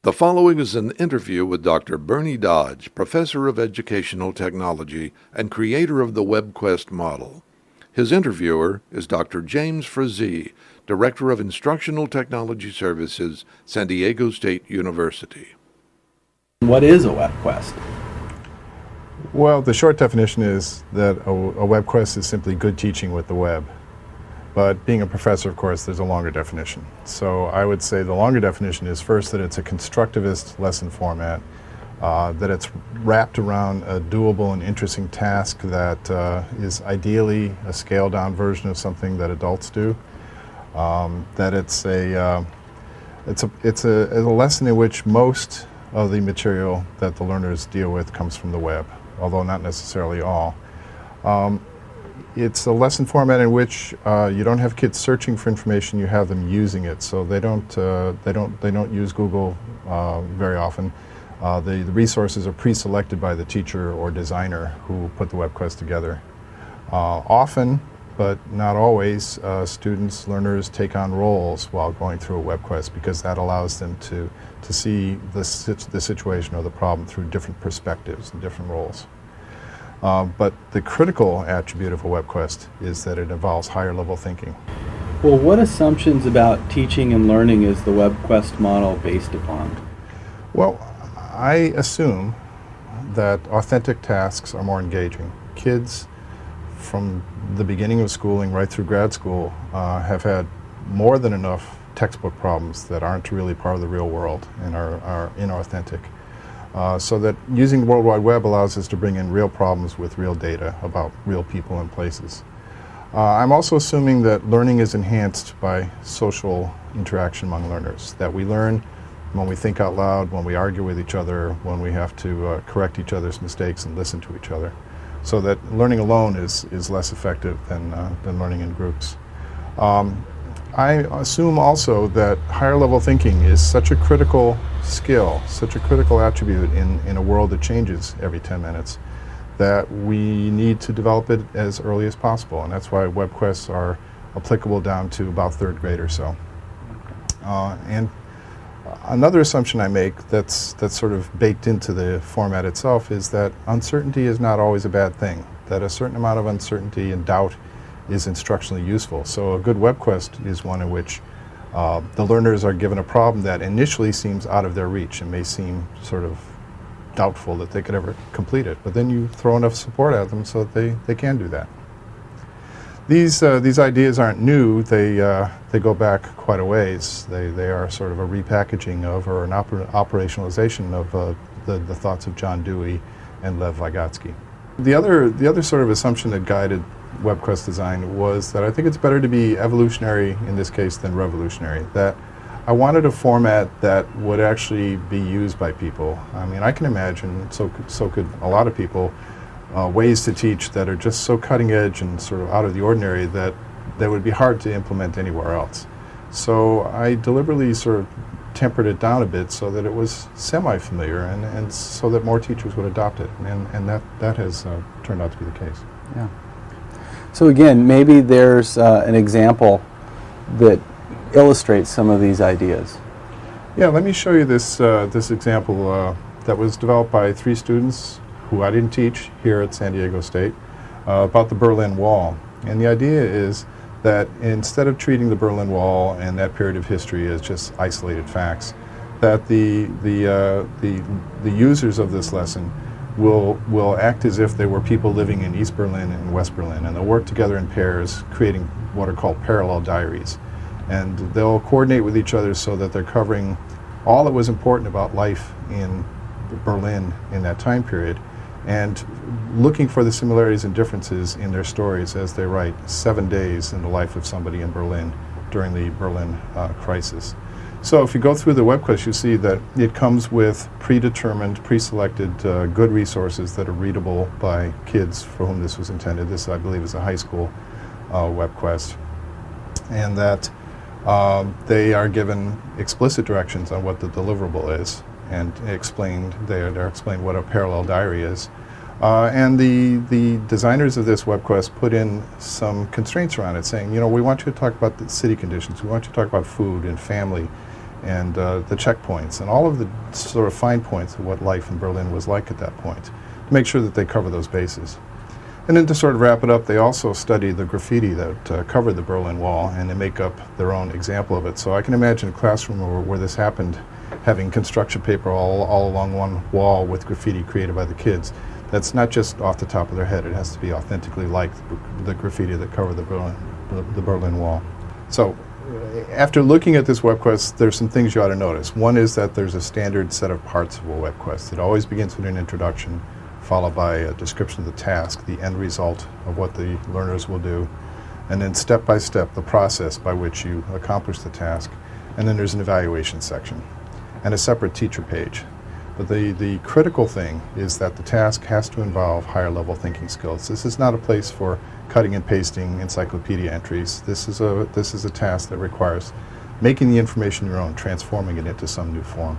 The following is an interview with Dr. Bernie Dodge, Professor of Educational Technology and creator of the Webquest model. His interviewer is Dr. James Frazee, Director of Instructional Technology Services, San Diego State University. What is a Webquest? Well, the short definition is that a Webquest is simply good teaching with the web. But being a professor, of course, there's a longer definition. So I would say the longer definition is first that it's a constructivist lesson format, that it's wrapped around a doable and interesting task that is ideally a scaled-down version of something that adults do. That it's a lesson in which most of the material that the learners deal with comes from the web, although not necessarily all. It's a lesson format in which you don't have kids searching for information; you have them using it. So they don't use Google very often. The resources are pre-selected by the teacher or designer who put the Webquest together. Often, but not always, students, learners take on roles while going through a Webquest because that allows them to see the situation or the problem through different perspectives and different roles. But the critical attribute of a Webquest is that it involves higher level thinking. Well, what assumptions about teaching and learning is the Webquest model based upon? Well, I assume that authentic tasks are more engaging. Kids from the beginning of schooling right through grad school have had more than enough textbook problems that aren't really part of the real world and are inauthentic. So that using the World Wide Web allows us to bring in real problems with real data about real people and places. I'm also assuming that learning is enhanced by social interaction among learners, that we learn when we think out loud, when we argue with each other, when we have to correct each other's mistakes and listen to each other. So that learning alone is less effective than learning in groups. I assume also that higher level thinking is such a critical skill, such a critical attribute in a world that changes every 10 minutes, that we need to develop it as early as possible. And that's why Webquests are applicable down to about third grade or so. And another assumption I make that's sort of baked into the format itself is that uncertainty is not always a bad thing, that a certain amount of uncertainty and doubt is instructionally useful. So a good Webquest is one in which the learners are given a problem that initially seems out of their reach and may seem sort of doubtful that they could ever complete it. But then you throw enough support at them so that they can do that. These ideas aren't new. They go back quite a ways. They are sort of a repackaging of or an operationalization of the thoughts of John Dewey and Lev Vygotsky. The other sort of assumption that guided Webquest design was that I think it's better to be evolutionary in this case than revolutionary. That I wanted a format that would actually be used by people. I mean, I can imagine, so could a lot of people, ways to teach that are just so cutting edge and sort of out of the ordinary that they would be hard to implement anywhere else. So I deliberately sort of tempered it down a bit so that it was semi-familiar and so that more teachers would adopt it. And that has turned out to be the case. Yeah. So again, maybe there's an example that illustrates some of these ideas. Yeah, let me show you this example that was developed by 3 students who I didn't teach here at San Diego State about the Berlin Wall. And the idea is that instead of treating the Berlin Wall and that period of history as just isolated facts, that the users of this lesson will act as if they were people living in East Berlin and West Berlin, and they'll work together in pairs, creating what are called parallel diaries. And they'll coordinate with each other so that they're covering all that was important about life in Berlin in that time period, and looking for the similarities and differences in their stories as they write 7 days in the life of somebody in Berlin during the Berlin crisis. So if you go through the Webquest, you see that it comes with predetermined, pre-selected good resources that are readable by kids for whom this was intended. This, I believe, is a high school Webquest. And that they are given explicit directions on what the deliverable is and explained, they're explained what a parallel diary is. And the designers of this Webquest put in some constraints around it, saying, you know, we want you to talk about the city conditions, we want you to talk about food and family and the checkpoints and all of the sort of fine points of what life in Berlin was like at that point, to make sure that they cover those bases. And then to sort of wrap it up, they also study the graffiti that covered the Berlin Wall, and they make up their own example of it. So I can imagine a classroom where this happened, having construction paper all along one wall with graffiti created by the kids. That's not just off the top of their head. It has to be authentically like the graffiti that covered the Berlin Wall. So after looking at this Webquest, there's some things you ought to notice. One is that there's a standard set of parts of a Webquest. It always begins with an introduction, followed by a description of the task, the end result of what the learners will do, and then step by step the process by which you accomplish the task. And then there's an evaluation section and a separate teacher page. But the critical thing is that the task has to involve higher level thinking skills. This is not a place for cutting and pasting encyclopedia entries. This is a task that requires making the information your own, transforming it into some new form.